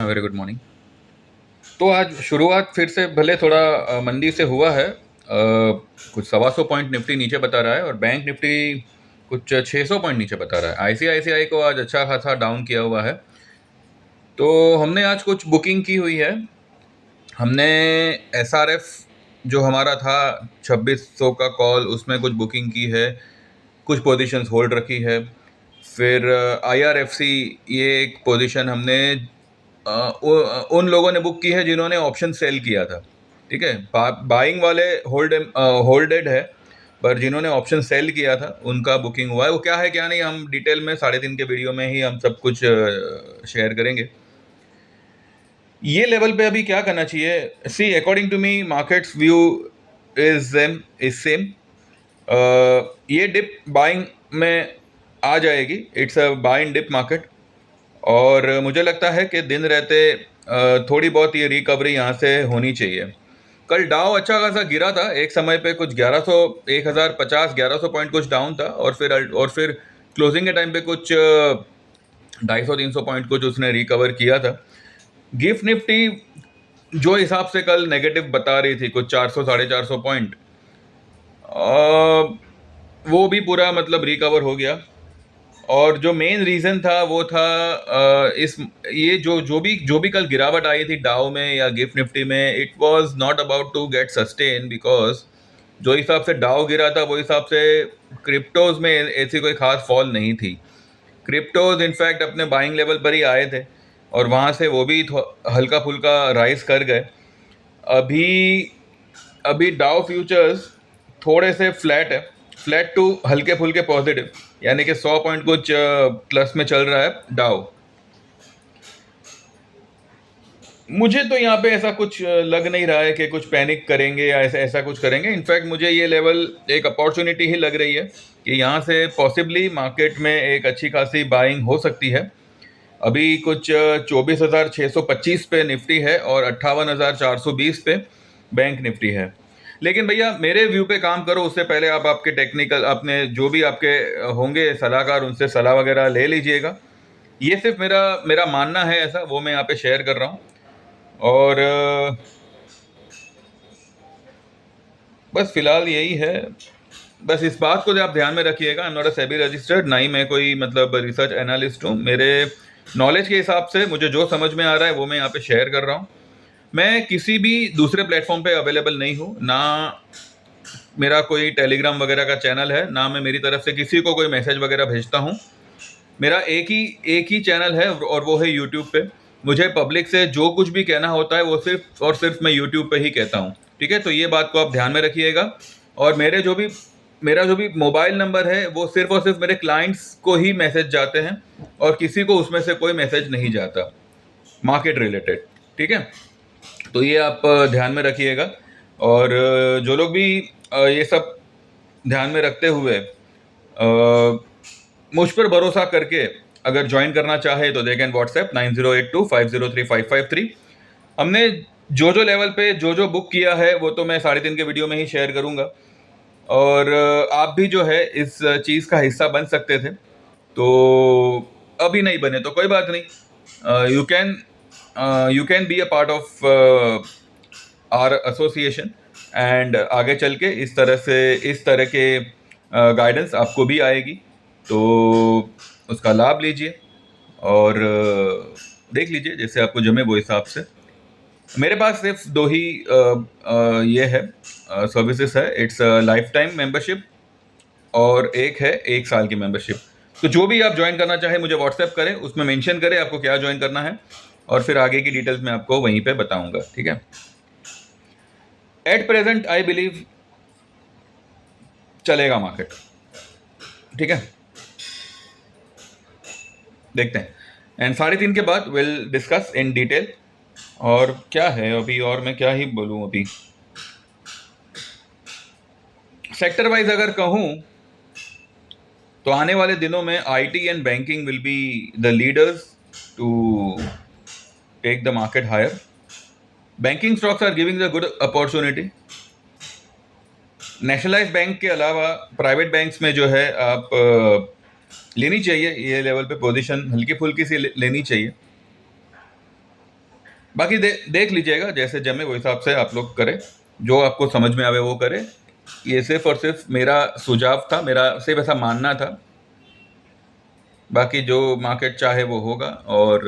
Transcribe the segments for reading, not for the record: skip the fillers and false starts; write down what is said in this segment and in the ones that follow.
Very good morning. तो आज शुरुआत फिर से भले थोड़ा मंदी से हुआ है। कुछ 125 पॉइंट निफ्टी नीचे बता रहा है और बैंक निफ्टी कुछ 600 पॉइंट नीचे बता रहा है। आईसीआईसीआई को आज अच्छा खासा डाउन किया हुआ है। तो हमने आज कुछ बुकिंग की हुई है। हमने एसआरएफ जो हमारा था 2600 का कॉल, उसमें कुछ बुकिंग की है, कुछ पोजीशंस होल्ड रखी है। फिर आईआरएफसी, ये एक पोजीशन हमने उन लोगों ने बुक की है जिन्होंने ऑप्शन सेल किया था। ठीक है, बाइंग वाले होल्डेड है, पर जिन्होंने ऑप्शन सेल किया था उनका बुकिंग हुआ है। वो क्या है क्या नहीं, हम डिटेल में 3:30 के वीडियो में ही हम सब कुछ शेयर करेंगे। ये लेवल पे अभी क्या करना चाहिए? See, according to me markets view is same. ये डिप बाइंग में आ जाएगी। It's a buy and dip market. और मुझे लगता है कि दिन रहते थोड़ी बहुत ये रिकवरी यहाँ से होनी चाहिए। कल डाउ अच्छा खासा गिरा था एक समय पे, कुछ 1100, 1050, 1100 पॉइंट कुछ डाउन था, और फिर क्लोजिंग के टाइम पे कुछ 250-300 पॉइंट कुछ उसने रिकवर किया था। गिफ्ट निफ्टी जो हिसाब से कल नेगेटिव बता रही थी, कुछ 400 450 पॉइंट, वो भी पूरा मतलब रिकवर हो गया। और जो मेन रीज़न था वो था इस ये जो भी कल गिरावट आई थी डाउ में या गिफ्ट निफ्टी में, it was not about to get sustain, because जो हिसाब से डाउ गिरा था वो हिसाब से क्रिप्टोज में ऐसी कोई खास फॉल नहीं थी। क्रिप्टोज इनफैक्ट अपने बाइंग लेवल पर ही आए थे और वहाँ से वो भी हल्का फुल्का राइज कर गए। अभी अभी डाउ फ्यूचर्स थोड़े से फ्लैट है, फ्लैट टू हल्के फुल्के पॉजिटिव, यानी कि 100 पॉइंट कुछ प्लस में चल रहा है डाउ। मुझे तो यहाँ पे ऐसा कुछ लग नहीं रहा है कि कुछ पैनिक करेंगे या ऐसा ऐसा कुछ करेंगे। इनफैक्ट मुझे ये लेवल एक अपॉर्चुनिटी ही लग रही है कि यहाँ से पॉसिबली मार्केट में एक अच्छी खासी बाइंग हो सकती है। अभी कुछ 24,625 पे निफ्टी है और 58,420 पे बैंक निफ्टी है। लेकिन भैया मेरे व्यू पे काम करो, उससे पहले आप आपके टेक्निकल, अपने जो भी आपके होंगे सलाहकार, उनसे सलाह वगैरह ले लीजिएगा। ये सिर्फ मेरा मेरा मानना है, ऐसा वो मैं यहाँ पे शेयर कर रहा हूँ। और बस फिलहाल यही है। बस इस बात को जो आप ध्यान में रखिएगा, I am not a SEBI registered, ना ही मैं कोई मतलब रिसर्च एनालिस्ट हूँ। मेरे नॉलेज के हिसाब से मुझे जो समझ में आ रहा है वो मैं यहाँ पे शेयर कर रहा हूँ। मैं किसी भी दूसरे प्लेटफॉर्म पे अवेलेबल नहीं हूँ, ना मेरा कोई टेलीग्राम वगैरह का चैनल है, ना मैं मेरी तरफ से किसी को कोई मैसेज वगैरह भेजता हूँ। मेरा एक ही चैनल है और वो है यूट्यूब पे। मुझे पब्लिक से जो कुछ भी कहना होता है वो सिर्फ और सिर्फ मैं यूट्यूब पे ही कहता हूँ। ठीक है, तो ये बात को आप ध्यान में रखिएगा। और मेरा जो भी मोबाइल नंबर है वो सिर्फ और सिर्फ मेरे क्लाइंट्स को ही मैसेज जाते हैं और किसी को उसमें से कोई मैसेज नहीं जाता मार्केट रिलेटेड। ठीक है, तो ये आप ध्यान में रखिएगा। और जो लोग भी ये सब ध्यान में रखते हुए मुझ पर भरोसा करके अगर ज्वाइन करना चाहे तो दे कैन व्हाट्सएप 9082503553। हमने जो जो लेवल पे जो जो बुक किया है वो तो मैं 3:30 के वीडियो में ही शेयर करूंगा। और आप भी जो है इस चीज़ का हिस्सा बन सकते थे, तो अभी नहीं बने तो कोई बात नहीं। You can be a part of our association, and आगे चल के इस तरह के गाइडेंस आपको भी आएगी, तो उसका लाभ लीजिए और देख लीजिए जैसे आपको जमे वो हिसाब से। मेरे पास सिर्फ दो ही ये है सर्विसेज है। इट्स लाइफ टाइम मेंबरशिप और एक है 1 साल की मेंबरशिप। तो जो भी आप ज्वाइन करना चाहे मुझे व्हाट्सएप करें, उसमें मेंशन करें आपको क्या ज्वाइन करना है, और फिर आगे की डिटेल्स मैं आपको वहीं पे बताऊंगा। ठीक है, एट प्रेजेंट आई बिलीव चलेगा मार्केट। ठीक है, देखते हैं, एंड 3:30 के बाद विल डिस्कस इन डिटेल। और क्या है अभी, और मैं क्या ही बोलूं अभी। सेक्टर वाइज अगर कहूं तो आने वाले दिनों में IT and banking will be the leaders to take the market higher. Banking stocks are giving the good opportunity. Nationalised bank के अलावा प्राइवेट बैंक्स में जो है आप लेनी चाहिए, ये लेवल पे पोजीशन हल्की फुल्की सी लेनी चाहिए। बाकी देख लीजिएगा, जैसे जमे वो हिसाब से आप लोग करें, जो आपको समझ में आवे वो करें। ये सिर्फ और सिर्फ मेरा सुझाव था, मेरा सिर्फ ऐसा मानना था। बाकी जो मार्केट चाहे वो होगा, और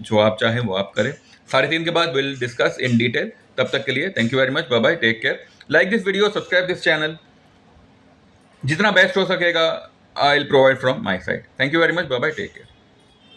जो आप चाहें वो आप करें। 3:30 के बाद विल डिस्कस इन डिटेल। तब तक के लिए thank you very much, bye bye, take care. Like this video, subscribe this channel, जितना बेस्ट हो सकेगा I will provide from my side. Thank you very much, bye bye, take care.